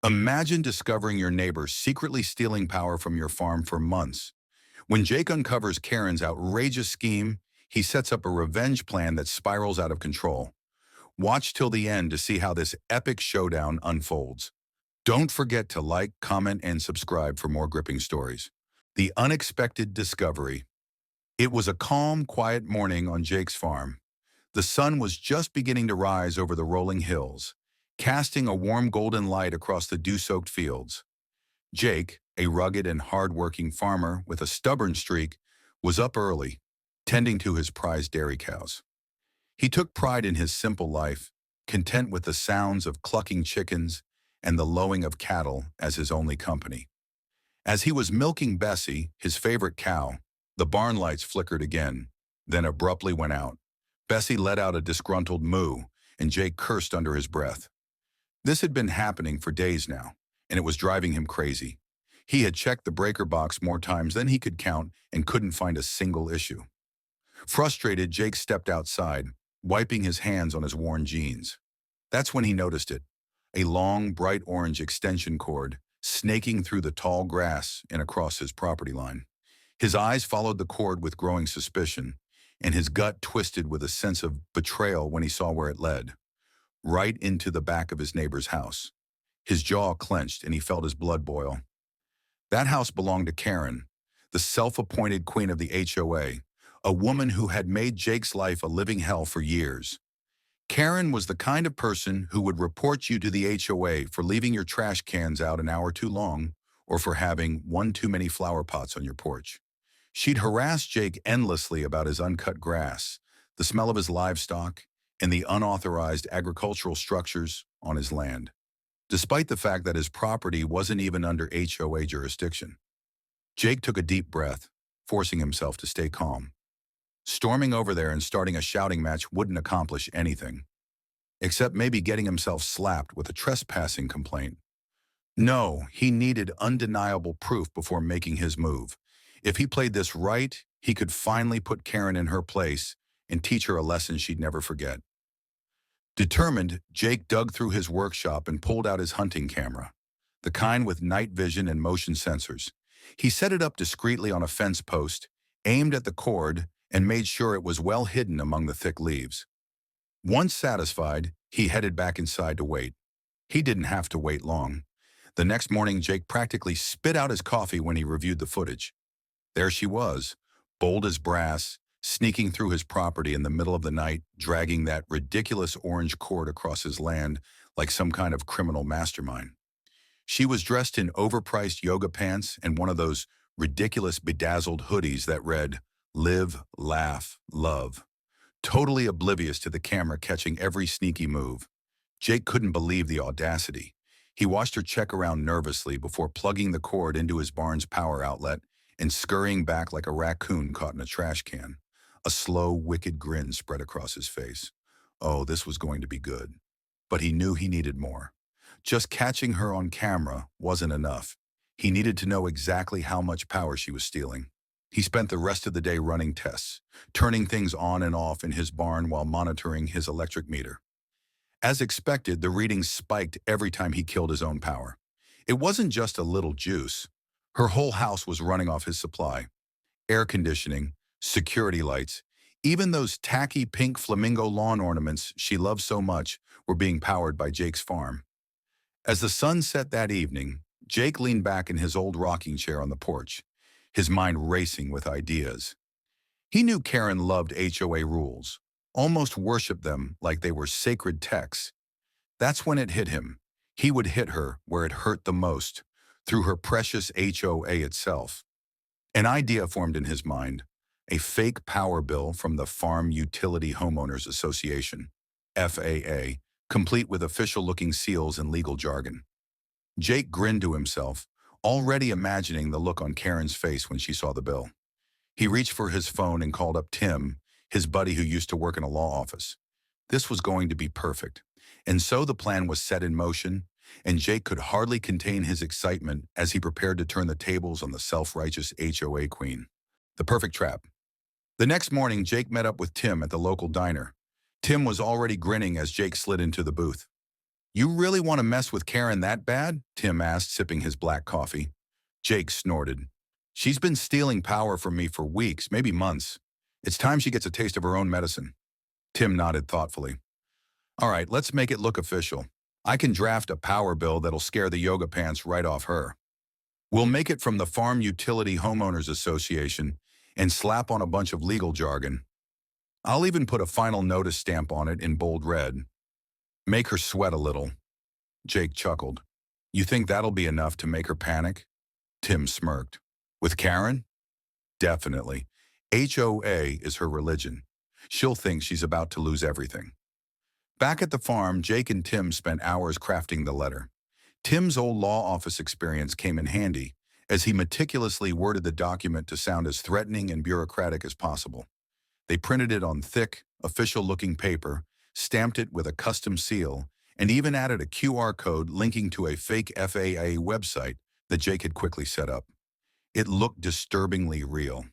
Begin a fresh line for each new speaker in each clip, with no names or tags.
Imagine discovering your neighbor secretly stealing power from your farm for months. When Jake uncovers Karen's outrageous scheme, he sets up a revenge plan that spirals out of control. Watch till the end to see how this epic showdown unfolds. Don't forget to like, comment, and subscribe for more gripping stories. The unexpected discovery. It was a calm, quiet morning on Jake's farm. The sun was just beginning to rise over the rolling hills, casting a warm golden light across the dew-soaked fields. Jake, a rugged and hard-working farmer with a stubborn streak, was up early, tending to his prized dairy cows. He took pride in his simple life, content with the sounds of clucking chickens and the lowing of cattle as his only company. As he was milking Bessie, his favorite cow, the barn lights flickered again, then abruptly went out. Bessie let out a disgruntled moo, and Jake cursed under his breath. This had been happening for days now, and it was driving him crazy. He had checked the breaker box more times than he could count and couldn't find a single issue. Frustrated, Jake stepped outside, wiping his hands on his worn jeans. That's when he noticed it, a long, bright orange extension cord snaking through the tall grass and across his property line. His eyes followed the cord with growing suspicion, and his gut twisted with a sense of betrayal when he saw where it led, right into the back of his neighbor's house. His jaw clenched and he felt his blood boil. That house belonged to Karen, the self-appointed queen of the HOA, a woman who had made Jake's life a living hell for years. Karen was the kind of person who would report you to the HOA for leaving your trash cans out an hour too long or for having one too many flower pots on your porch. She'd harass Jake endlessly about his uncut grass, the smell of his livestock, and the unauthorized agricultural structures on his land, despite the fact that his property wasn't even under HOA jurisdiction. Jake took a deep breath, forcing himself to stay calm. Storming over there and starting a shouting match wouldn't accomplish anything, except maybe getting himself slapped with a trespassing complaint. No, he needed undeniable proof before making his move. If he played this right, he could finally put Karen in her place and teach her a lesson she'd never forget. Determined, Jake dug through his workshop and pulled out his hunting camera, the kind with night vision and motion sensors. He set it up discreetly on a fence post, aimed at the cord, and made sure it was well hidden among the thick leaves. Once satisfied, he headed back inside to wait. He didn't have to wait long. The next morning, Jake practically spit out his coffee when he reviewed the footage. There she was, bold as brass, sneaking through his property in the middle of the night, dragging that ridiculous orange cord across his land like some kind of criminal mastermind. She was dressed in overpriced yoga pants and one of those ridiculous bedazzled hoodies that read, "Live, laugh, love." Totally oblivious to the camera catching every sneaky move. Jake couldn't believe the audacity. He watched her check around nervously before plugging the cord into his barn's power outlet and scurrying back like a raccoon caught in a trash can. A slow, wicked grin spread across his face. Oh, this was going to be good. But he knew he needed more. Just catching her on camera wasn't enough. He needed to know exactly how much power she was stealing. He spent the rest of the day running tests, turning things on and off in his barn while monitoring his electric meter. As expected, the readings spiked every time he killed his own power. It wasn't just a little juice. Her whole house was running off his supply. Air conditioning, security lights, even those tacky pink flamingo lawn ornaments she loved so much were being powered by Jake's farm. As the sun set that evening, Jake leaned back in his old rocking chair on the porch, his mind racing with ideas. He knew Karen loved HOA rules, almost worshipped them like they were sacred texts. That's when it hit him. He would hit her where it hurt the most, through her precious HOA itself. An idea formed in his mind, a fake power bill from the Farm Utility Homeowners Association, FAA, complete with official-looking seals and legal jargon. Jake grinned to himself, already imagining the look on Karen's face when she saw the bill. He reached for his phone and called up Tim, his buddy who used to work in a law office. This was going to be perfect. And so the plan was set in motion, and Jake could hardly contain his excitement as he prepared to turn the tables on the self-righteous HOA queen. The perfect trap. The next morning, Jake met up with Tim at the local diner. Tim was already grinning as Jake slid into the booth. You really want to mess with Karen that bad? Tim asked, sipping his black coffee. Jake snorted. She's been stealing power from me for weeks, maybe months. It's time she gets a taste of her own medicine. Tim nodded thoughtfully. All right, let's make it look official. I can draft a power bill that'll scare the yoga pants right off her. We'll make it from the Farm Utility Homeowners Association and slap on a bunch of legal jargon. I'll even put a final notice stamp on it in bold red. Make her sweat a little. Jake chuckled. You think that'll be enough to make her panic? Tim smirked. With Karen? Definitely. HOA is her religion. She'll think she's about to lose everything. Back at the farm, Jake and Tim spent hours crafting the letter. Tim's old law office experience came in handy, as he meticulously worded the document to sound as threatening and bureaucratic as possible. They printed it on thick, official-looking paper, stamped it with a custom seal, and even added a QR code linking to a fake FAA website that Jake had quickly set up. It looked disturbingly real.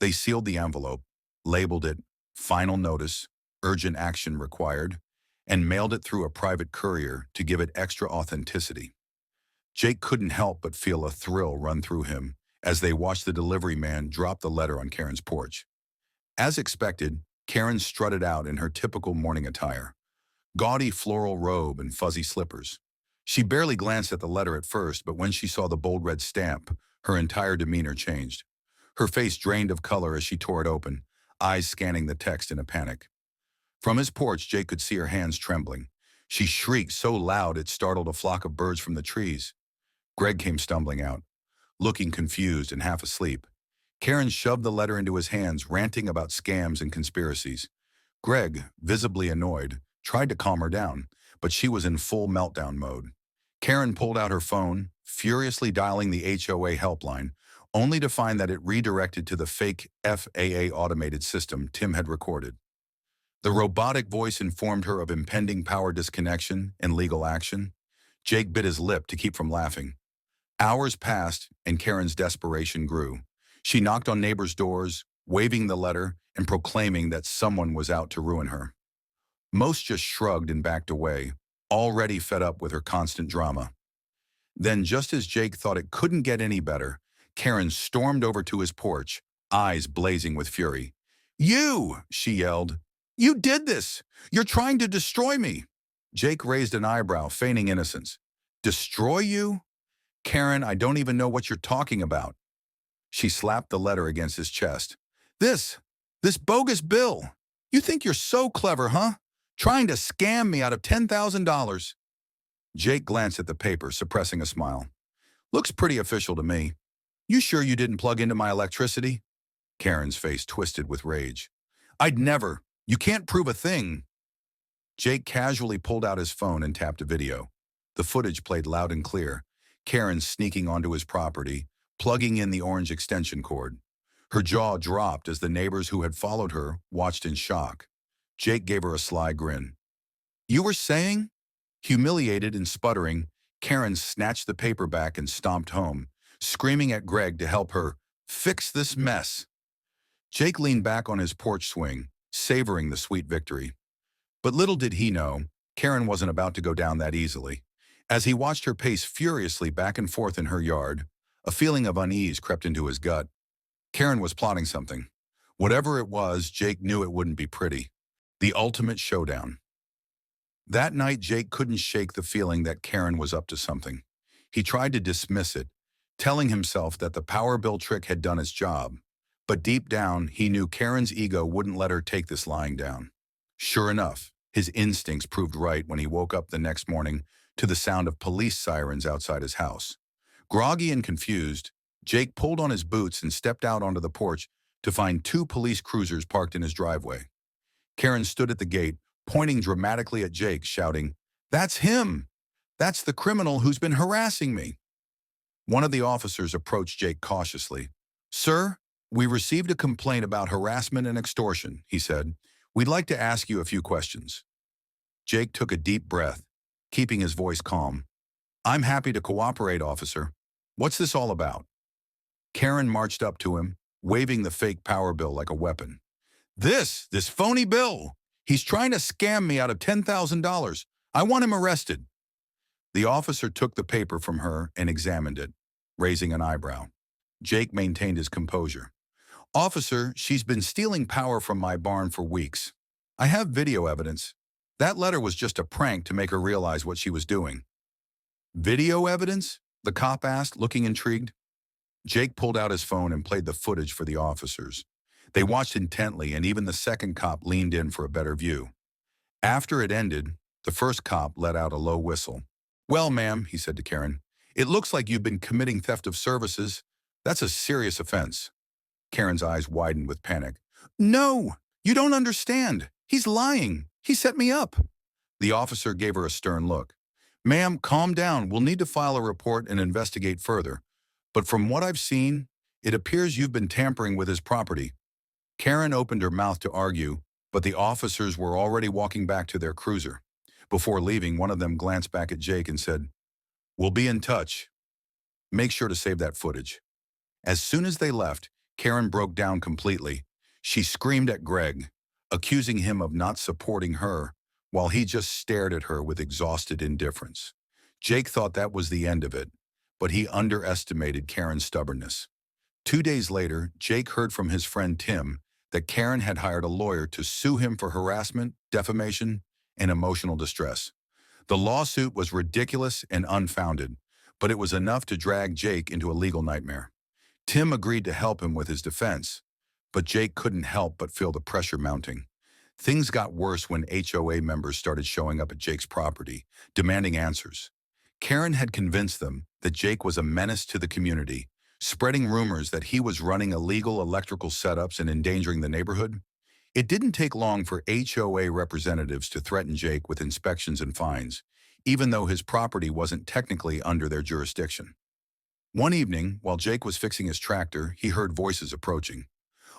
They sealed the envelope, labeled it "Final Notice, Urgent Action Required," and mailed it through a private courier to give it extra authenticity. Jake couldn't help but feel a thrill run through him as they watched the delivery man drop the letter on Karen's porch. As expected, Karen strutted out in her typical morning attire, gaudy floral robe and fuzzy slippers. She barely glanced at the letter at first, but when she saw the bold red stamp, her entire demeanor changed. Her face drained of color as she tore it open, eyes scanning the text in a panic. From his porch, Jake could see her hands trembling. She shrieked so loud it startled a flock of birds from the trees. Greg came stumbling out, looking confused and half asleep. Karen shoved the letter into his hands, ranting about scams and conspiracies. Greg, visibly annoyed, tried to calm her down, but she was in full meltdown mode. Karen pulled out her phone, furiously dialing the HOA helpline, only to find that it redirected to the fake FAA automated system Tim had recorded. The robotic voice informed her of impending power disconnection and legal action. Jake bit his lip to keep from laughing. Hours passed, and Karen's desperation grew. She knocked on neighbors' doors, waving the letter and proclaiming that someone was out to ruin her. Most just shrugged and backed away, already fed up with her constant drama. Then, just as Jake thought it couldn't get any better, Karen stormed over to his porch, eyes blazing with fury. "You!" she yelled. "You did this! You're trying to destroy me!" Jake raised an eyebrow, feigning innocence. "Destroy you? Karen, I don't even know what you're talking about." She slapped the letter against his chest. This bogus bill. You think you're so clever, huh? Trying to scam me out of $10,000. Jake glanced at the paper, suppressing a smile. Looks pretty official to me. You sure you didn't plug into my electricity? Karen's face twisted with rage. I'd never. You can't prove a thing. Jake casually pulled out his phone and tapped a video. The footage played loud and clear. Karen sneaking onto his property, plugging in the orange extension cord. Her jaw dropped as the neighbors who had followed her watched in shock. Jake gave her a sly grin. You were saying? Humiliated and sputtering, Karen snatched the paper back and stomped home, screaming at Greg to help her fix this mess. Jake leaned back on his porch swing, savoring the sweet victory. But little did he know, Karen wasn't about to go down that easily. As he watched her pace furiously back and forth in her yard, a feeling of unease crept into his gut. Karen was plotting something. Whatever it was, Jake knew it wouldn't be pretty. The ultimate showdown. That night, Jake couldn't shake the feeling that Karen was up to something. He tried to dismiss it, telling himself that the power bill trick had done its job. But deep down, he knew Karen's ego wouldn't let her take this lying down. Sure enough, his instincts proved right when he woke up the next morning to the sound of police sirens outside his house. Groggy and confused, Jake pulled on his boots and stepped out onto the porch to find 2 police cruisers parked in his driveway. Karen stood at the gate, pointing dramatically at Jake, shouting, "That's him! That's the criminal who's been harassing me!" One of the officers approached Jake cautiously. "Sir, we received a complaint about harassment and extortion," he said. "We'd like to ask you a few questions." Jake took a deep breath, keeping his voice calm. "I'm happy to cooperate, officer. What's this all about?" Karen marched up to him, waving the fake power bill like a weapon. This phony bill. He's trying to scam me out of $10,000. I want him arrested. The officer took the paper from her and examined it, raising an eyebrow. Jake maintained his composure. "Officer, she's been stealing power from my barn for weeks. I have video evidence. That letter was just a prank to make her realize what she was doing." "Video evidence?" the cop asked, looking intrigued. Jake pulled out his phone and played the footage for the officers. They watched intently, and even the second cop leaned in for a better view. After it ended, the first cop let out a low whistle. "Well, ma'am," he said to Karen, "it looks like you've been committing theft of services. That's a serious offense." Karen's eyes widened with panic. "No, you don't understand. He's lying. He set me up." The officer gave her a stern look. "Ma'am, calm down. We'll need to file a report and investigate further. But from what I've seen, it appears you've been tampering with his property." Karen opened her mouth to argue, but the officers were already walking back to their cruiser. Before leaving, one of them glanced back at Jake and said, "We'll be in touch. Make sure to save that footage." As soon as they left, Karen broke down completely. She screamed at Greg, accusing him of not supporting her, while he just stared at her with exhausted indifference. Jake thought that was the end of it, but he underestimated Karen's stubbornness. 2 days later, Jake heard from his friend Tim that Karen had hired a lawyer to sue him for harassment, defamation, and emotional distress. The lawsuit was ridiculous and unfounded, but it was enough to drag Jake into a legal nightmare. Tim agreed to help him with his defense, but Jake couldn't help but feel the pressure mounting. Things got worse when HOA members started showing up at Jake's property, demanding answers. Karen had convinced them that Jake was a menace to the community, spreading rumors that he was running illegal electrical setups and endangering the neighborhood. It didn't take long for HOA representatives to threaten Jake with inspections and fines, even though his property wasn't technically under their jurisdiction. One evening, while Jake was fixing his tractor, he heard voices approaching.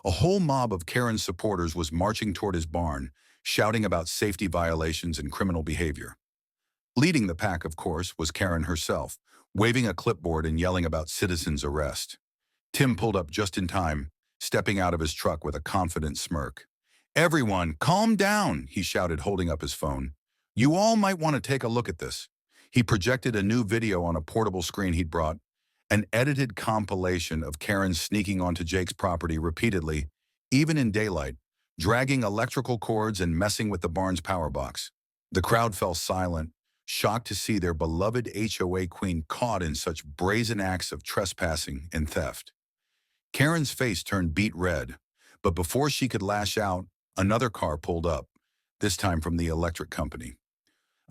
A whole mob of Karen's supporters was marching toward his barn, shouting about safety violations and criminal behavior. Leading the pack, of course, was Karen herself, waving a clipboard and yelling about citizens' arrest. Tim pulled up just in time, stepping out of his truck with a confident smirk. "Everyone, calm down," he shouted, holding up his phone. "You all might want to take a look at this." He projected a new video on a portable screen he'd brought, an edited compilation of Karen sneaking onto Jake's property repeatedly, even in daylight, dragging electrical cords and messing with the barn's power box. The crowd fell silent, shocked to see their beloved HOA queen caught in such brazen acts of trespassing and theft. Karen's face turned beet red, but before she could lash out, another car pulled up, this time from the electric company.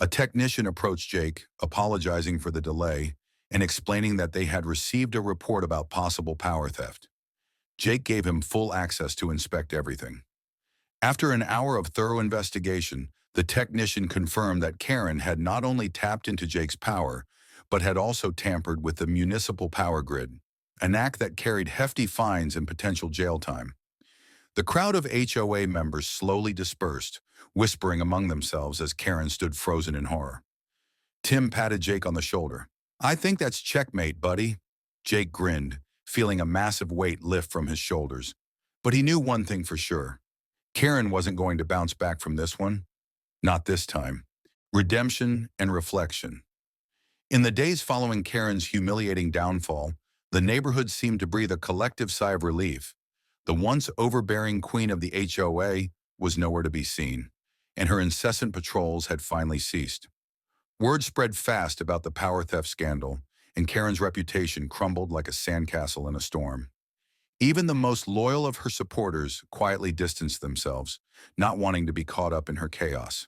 A technician approached Jake, apologizing for the delay and explaining that they had received a report about possible power theft. Jake gave him full access to inspect everything. After an hour of thorough investigation, the technician confirmed that Karen had not only tapped into Jake's power, but had also tampered with the municipal power grid, an act that carried hefty fines and potential jail time. The crowd of HOA members slowly dispersed, whispering among themselves as Karen stood frozen in horror. Tim patted Jake on the shoulder. "I think that's checkmate, buddy." Jake grinned, feeling a massive weight lift from his shoulders. But he knew one thing for sure. Karen wasn't going to bounce back from this one. Not this time. Redemption and reflection. In the days following Karen's humiliating downfall, the neighborhood seemed to breathe a collective sigh of relief. The once overbearing queen of the HOA was nowhere to be seen, and her incessant patrols had finally ceased. Word spread fast about the power theft scandal, and Karen's reputation crumbled like a sandcastle in a storm. Even the most loyal of her supporters quietly distanced themselves, not wanting to be caught up in her chaos.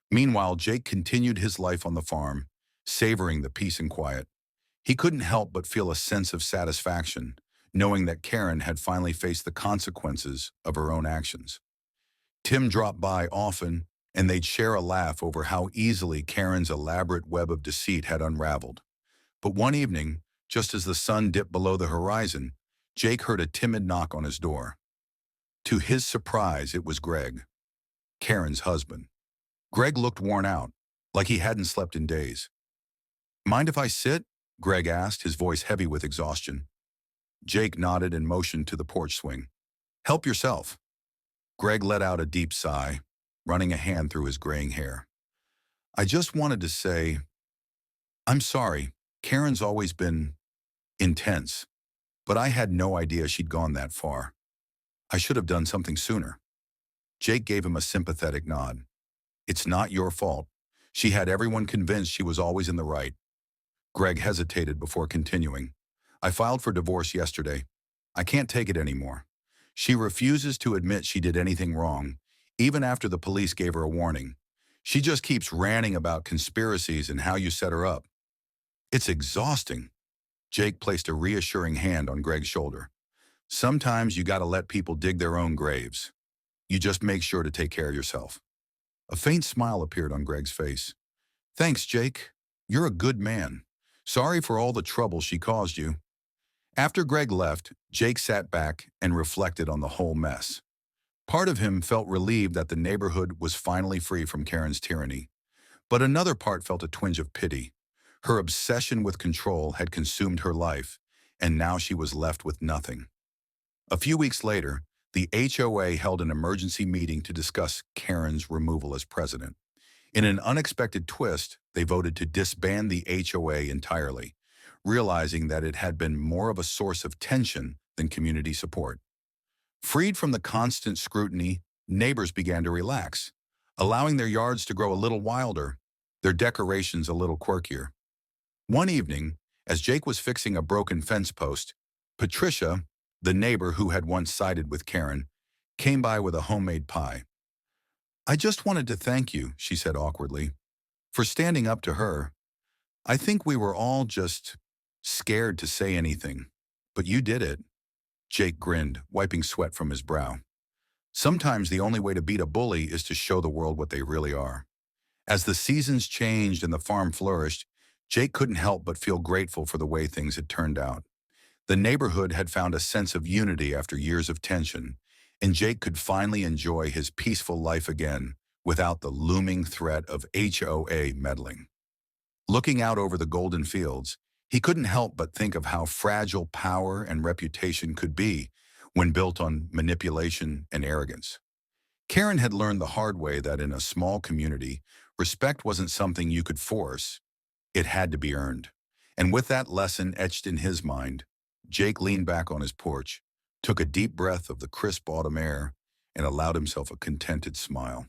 Meanwhile, Jake continued his life on the farm, savoring the peace and quiet. He couldn't help but feel a sense of satisfaction, knowing that Karen had finally faced the consequences of her own actions. Tim dropped by often, and they'd share a laugh over how easily Karen's elaborate web of deceit had unraveled. But one evening, just as the sun dipped below the horizon, Jake heard a timid knock on his door. To his surprise, it was Greg, Karen's husband. Greg looked worn out, like he hadn't slept in days. "Mind if I sit?" Greg asked, his voice heavy with exhaustion. Jake nodded and motioned to the porch swing. "Help yourself." Greg let out a deep sigh, running a hand through his graying hair. "I just wanted to say, I'm sorry. Karen's always been intense, but I had no idea she'd gone that far. I should have done something sooner. Jake gave him a sympathetic nod. It's not your fault. She had everyone convinced she was always in the right. Greg hesitated before continuing. I filed for divorce yesterday. I can't take it anymore. She refuses to admit she did anything wrong, even after the police gave her a warning. She just keeps ranting about conspiracies and how you set her up. It's exhausting. Jake placed a reassuring hand on Greg's shoulder. Sometimes you gotta let people dig their own graves. You just make sure to take care of yourself. A faint smile appeared on Greg's face. Thanks, Jake. You're a good man. Sorry for all the trouble she caused you. After Greg left, Jake sat back and reflected on the whole mess. Part of him felt relieved that the neighborhood was finally free from Karen's tyranny, but another part felt a twinge of pity. Her obsession with control had consumed her life, and now she was left with nothing. A few weeks later, the HOA held an emergency meeting to discuss Karen's removal as president. In an unexpected twist, they voted to disband the HOA entirely, realizing that it had been more of a source of tension than community support. Freed from the constant scrutiny, neighbors began to relax, allowing their yards to grow a little wilder, their decorations a little quirkier. One evening, as Jake was fixing a broken fence post, Patricia, the neighbor who had once sided with Karen, came by with a homemade pie. I just wanted to thank you, she said awkwardly, for standing up to her. I think we were all just scared to say anything, but you did it. Jake grinned, wiping sweat from his brow. Sometimes the only way to beat a bully is to show the world what they really are. As the seasons changed and the farm flourished, Jake couldn't help but feel grateful for the way things had turned out. The neighborhood had found a sense of unity after years of tension, and Jake could finally enjoy his peaceful life again without the looming threat of HOA meddling. Looking out over the golden fields, he couldn't help but think of how fragile power and reputation could be when built on manipulation and arrogance. Karen had learned the hard way that in a small community, respect wasn't something you could force. It had to be earned. And with that lesson etched in his mind, Jake leaned back on his porch, took a deep breath of the crisp autumn air, and allowed himself a contented smile.